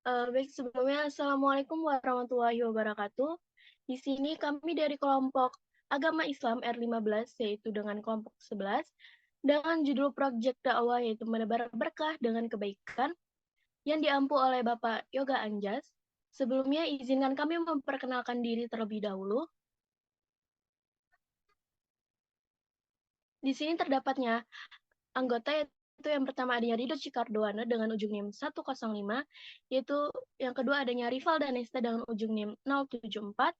Baik, sebelumnya Assalamualaikum warahmatullahi wabarakatuh. Di sini kami dari kelompok Agama Islam R15, yaitu dengan kelompok 11, dengan judul Project Dakwah yaitu menebar berkah dengan kebaikan yang diampu oleh Bapak Yoga Anjas. Sebelumnya izinkan kami memperkenalkan diri terlebih dahulu. Di sini terdapatnya anggota yaitu yang pertama adanya Rido Cikardoana dengan ujung NIM 105, yaitu yang kedua adanya Rival Danesta dengan ujung NIM 074,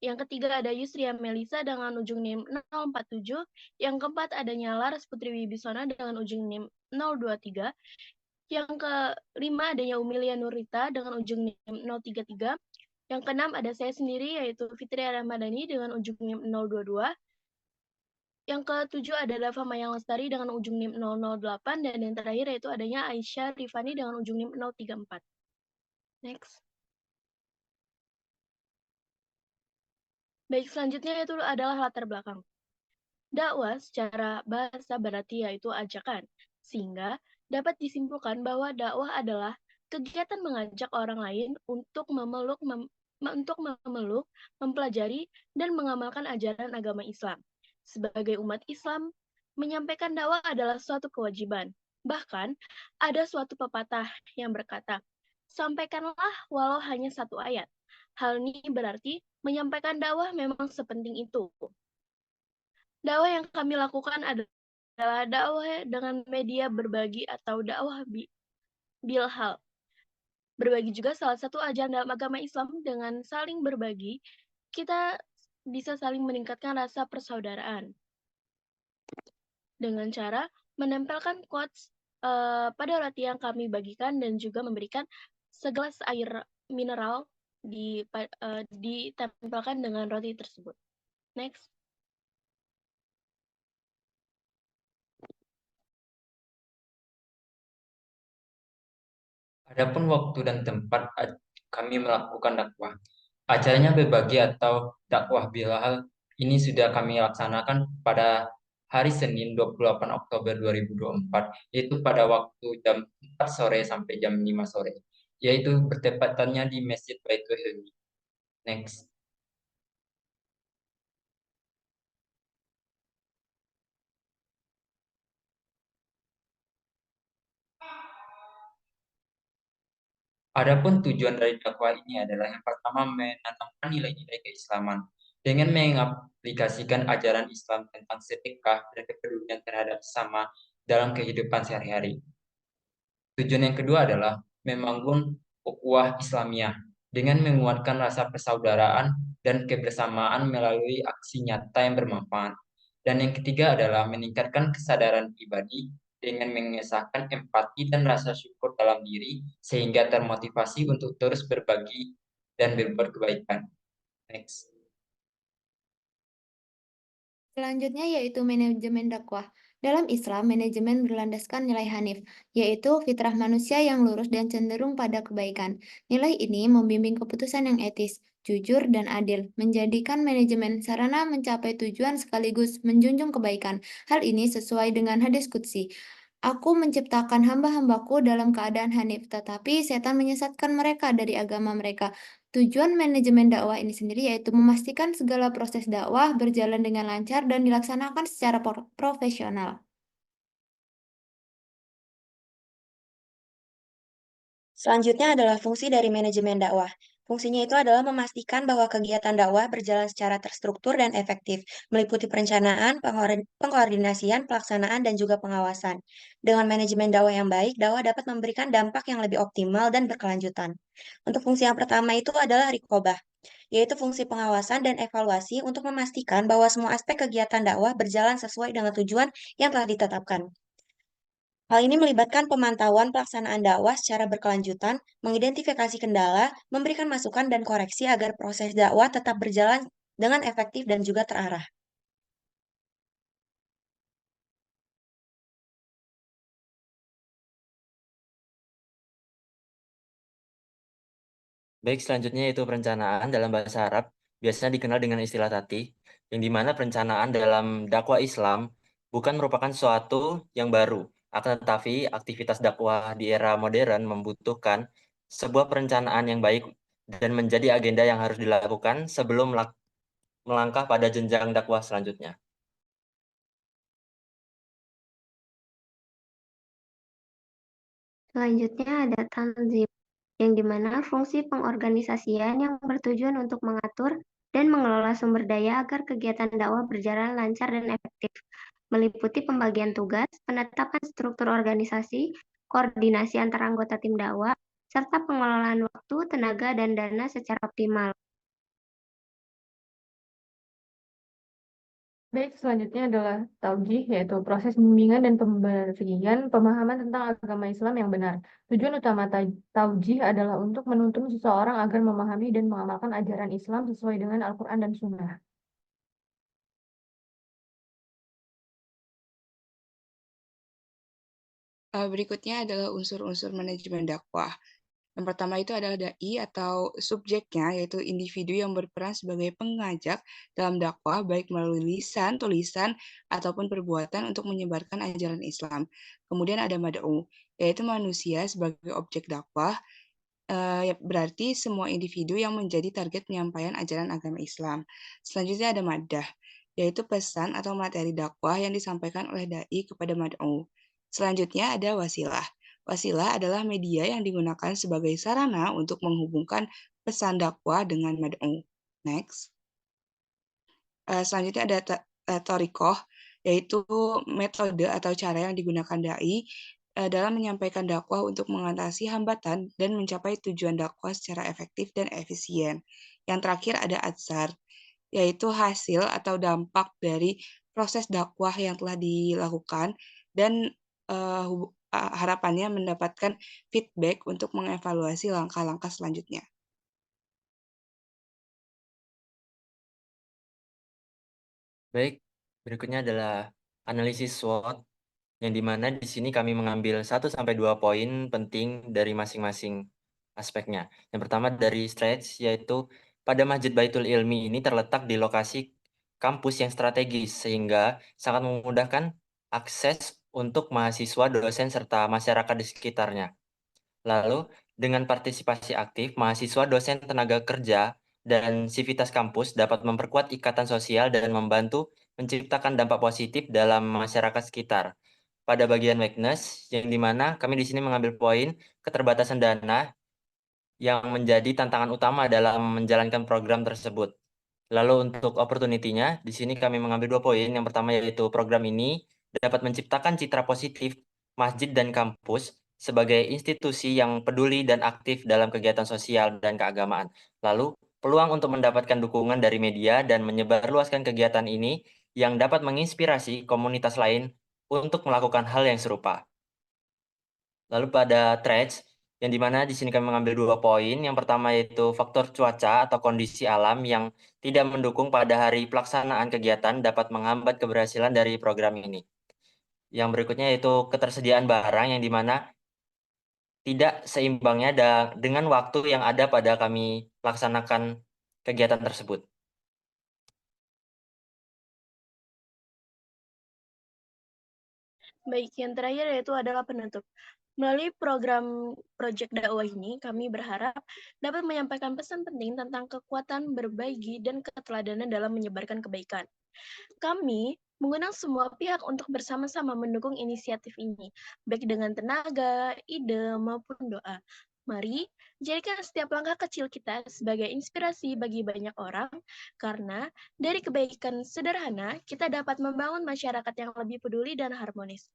yang ketiga ada Yusria Melisa dengan ujung NIM 047, yang keempat adanya Laras Putri Wibiswana dengan ujung NIM 023, yang kelima adanya Umilia Nurita dengan ujung NIM 033, yang keenam ada saya sendiri yaitu Fitri Ramadhani dengan ujung NIM 022, yang ketujuh ada Dava Mayang Lestari dengan ujung NIM 008, dan yang terakhir yaitu adanya Aisyah Rifani dengan ujung NIM 034. Next. Baik, selanjutnya itu adalah latar belakang. Dakwah secara bahasa berarti yaitu ajakan, sehingga dapat disimpulkan bahwa dakwah adalah kegiatan mengajak orang lain untuk memeluk, mempelajari, dan mengamalkan ajaran agama Islam. Sebagai umat Islam, menyampaikan dakwah adalah suatu kewajiban. Bahkan, ada suatu pepatah yang berkata, sampaikanlah walau hanya satu ayat. Hal ini berarti menyampaikan dakwah memang sepenting itu. Dakwah yang kami lakukan adalah dakwah dengan media berbagi atau dakwah bilhal. Berbagi juga salah satu ajaran dalam agama Islam. Dengan saling berbagi, kita bisa saling meningkatkan rasa persaudaraan. Dengan cara menempelkan quotes pada roti yang kami bagikan dan juga memberikan segelas air mineral ditempelkan dengan roti tersebut. Next. Adapun waktu dan tempat kami melakukan dakwah. Acaranya berbagi atau dakwah bilal ini sudah kami laksanakan pada hari Senin 28 Oktober 2024, yaitu pada waktu jam 4 sore sampai jam 5 sore, yaitu bertepatannya di Masjid Baitul Ilmi. Next. Adapun tujuan dari dakwah ini adalah yang pertama menanamkan nilai-nilai keislaman dengan mengaplikasikan ajaran Islam tentang sedekah dan kepedulian terhadap sesama dalam kehidupan sehari-hari. Tujuan yang kedua adalah membangun ukhuwah Islamiyah dengan menguatkan rasa persaudaraan dan kebersamaan melalui aksi nyata yang bermanfaat. Dan yang ketiga adalah meningkatkan kesadaran pribadi dengan mengesahkan empati dan rasa syukur dalam diri sehingga termotivasi untuk terus berbagi dan berbuat kebaikan. Next. Selanjutnya yaitu manajemen dakwah. Dalam Islam, manajemen berlandaskan nilai Hanif, yaitu fitrah manusia yang lurus dan cenderung pada kebaikan. Nilai ini membimbing keputusan yang etis, jujur, dan adil, menjadikan manajemen sarana mencapai tujuan sekaligus menjunjung kebaikan. Hal ini sesuai dengan hadis qudsi. Aku menciptakan hamba-hambaku dalam keadaan hanif, tetapi setan menyesatkan mereka dari agama mereka. Tujuan manajemen dakwah ini sendiri yaitu memastikan segala proses dakwah berjalan dengan lancar dan dilaksanakan secara profesional. Selanjutnya adalah fungsi dari manajemen dakwah. Fungsinya itu adalah memastikan bahwa kegiatan dakwah berjalan secara terstruktur dan efektif, meliputi perencanaan, pengkoordinasian, pelaksanaan, dan juga pengawasan. Dengan manajemen dakwah yang baik, dakwah dapat memberikan dampak yang lebih optimal dan berkelanjutan. Untuk fungsi yang pertama itu adalah rikobah, yaitu fungsi pengawasan dan evaluasi untuk memastikan bahwa semua aspek kegiatan dakwah berjalan sesuai dengan tujuan yang telah ditetapkan. Hal ini melibatkan pemantauan pelaksanaan dakwah secara berkelanjutan, mengidentifikasi kendala, memberikan masukan dan koreksi agar proses dakwah tetap berjalan dengan efektif dan juga terarah. Baik, selanjutnya yaitu perencanaan dalam bahasa Arab, biasanya dikenal dengan istilah tati, yang dimana perencanaan dalam dakwah Islam bukan merupakan sesuatu yang baru, akan tetapi aktivitas dakwah di era modern membutuhkan sebuah perencanaan yang baik dan menjadi agenda yang harus dilakukan sebelum melangkah pada jenjang dakwah selanjutnya. Selanjutnya ada tanzim, yang dimana fungsi pengorganisasian yang bertujuan untuk mengatur dan mengelola sumber daya agar kegiatan dakwah berjalan lancar dan efektif, meliputi pembagian tugas, penetapan struktur organisasi, koordinasi antar anggota tim dakwah, serta pengelolaan waktu, tenaga, dan dana secara optimal. Baik, selanjutnya adalah taujih, yaitu proses bimbingan dan pemberian pemahaman tentang agama Islam yang benar. Tujuan utama taujih adalah untuk menuntun seseorang agar memahami dan mengamalkan ajaran Islam sesuai dengan Al-Quran dan Sunnah. Berikutnya adalah unsur-unsur manajemen dakwah. Yang pertama itu adalah dai atau subjeknya, yaitu individu yang berperan sebagai pengajak dalam dakwah, baik melalui lisan, tulisan, ataupun perbuatan untuk menyebarkan ajaran Islam. Kemudian ada mad'u, yaitu manusia sebagai objek dakwah, berarti semua individu yang menjadi target penyampaian ajaran agama Islam. Selanjutnya ada maddah, yaitu pesan atau materi dakwah yang disampaikan oleh dai kepada mad'u. Selanjutnya ada wasilah. Wasilah adalah media yang digunakan sebagai sarana untuk menghubungkan pesan dakwah dengan mad'u. Next. Selanjutnya ada thariqah, yaitu metode atau cara yang digunakan dai dalam menyampaikan dakwah untuk mengatasi hambatan dan mencapai tujuan dakwah secara efektif dan efisien. Yang terakhir ada atsar, yaitu hasil atau dampak dari proses dakwah yang telah dilakukan dan harapannya mendapatkan feedback untuk mengevaluasi langkah-langkah selanjutnya. Baik, berikutnya adalah analisis SWOT, yang dimana di sini kami mengambil 1-2 poin penting dari masing-masing aspeknya. Yang pertama dari stretch, yaitu pada Masjid Baitul Ilmi ini terletak di lokasi kampus yang strategis, sehingga sangat memudahkan akses untuk mahasiswa, dosen, serta masyarakat di sekitarnya. Lalu, dengan partisipasi aktif, mahasiswa, dosen, tenaga kerja, dan sivitas kampus dapat memperkuat ikatan sosial dan membantu menciptakan dampak positif dalam masyarakat sekitar. Pada bagian weakness, yang dimana kami di sini mengambil poin keterbatasan dana yang menjadi tantangan utama dalam menjalankan program tersebut. Lalu untuk opportunity-nya, di sini kami mengambil 2 poin. Yang pertama yaitu program ini dapat menciptakan citra positif masjid dan kampus sebagai institusi yang peduli dan aktif dalam kegiatan sosial dan keagamaan. Lalu, peluang untuk mendapatkan dukungan dari media dan menyebarluaskan kegiatan ini yang dapat menginspirasi komunitas lain untuk melakukan hal yang serupa. Lalu pada threads, yang dimana di sini kami mengambil 2 poin. Yang pertama yaitu faktor cuaca atau kondisi alam yang tidak mendukung pada hari pelaksanaan kegiatan dapat menghambat keberhasilan dari program ini. Yang berikutnya yaitu ketersediaan barang, yang dimana tidak seimbangnya dengan waktu yang ada pada kami laksanakan kegiatan tersebut. Baik, yang terakhir yaitu adalah penutup. Melalui program Project Dakwah ini, kami berharap dapat menyampaikan pesan penting tentang kekuatan berbagi dan keteladanan dalam menyebarkan kebaikan. Kami mengundang semua pihak untuk bersama-sama mendukung inisiatif ini, baik dengan tenaga, ide, maupun doa. Mari jadikan setiap langkah kecil kita sebagai inspirasi bagi banyak orang, karena dari kebaikan sederhana, kita dapat membangun masyarakat yang lebih peduli dan harmonis.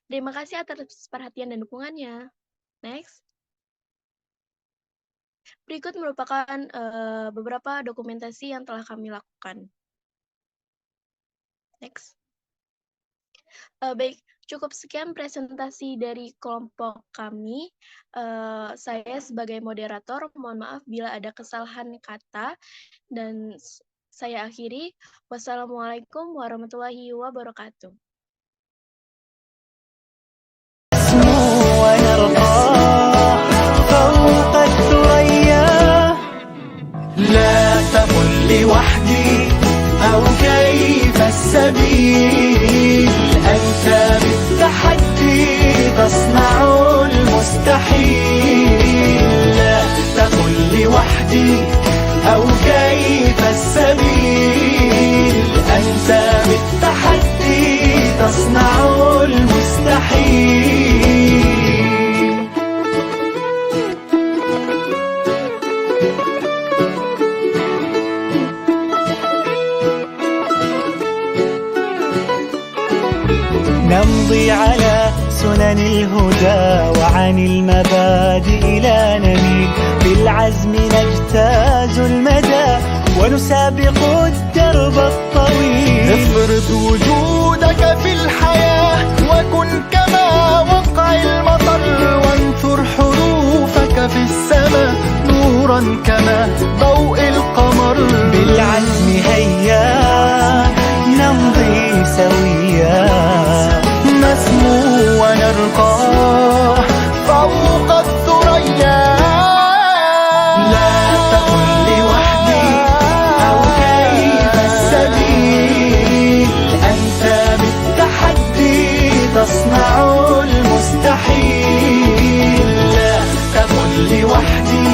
Terima kasih atas perhatian dan dukungannya. Next. Berikut merupakan beberapa dokumentasi yang telah kami lakukan. Next. Baik, cukup sekian presentasi dari kelompok kami. Saya sebagai moderator, mohon maaf bila ada kesalahan kata, dan saya akhiri. Wassalamualaikum warahmatullahi wabarakatuh. لا تقل لوحدي أو كيف السبيل أنت بالتحدي تصنع المستحيل عن الهدى وعن المبادئ لا نميل، بالعزم نجتاز المدى ونسابق الدرب الطويل. افرض وجودك في الحياة وكن كما وقع المطر، وانثر حروفك في السماء نورا كما ضوء القمر. بالعزم هيا نمضي سويا، نسمو ونرقى فوق الثريا. لا تقل لوحدي أو كيف السبيل، أنت بالتحدي تصنع المستحيل. لا تقل لوحدي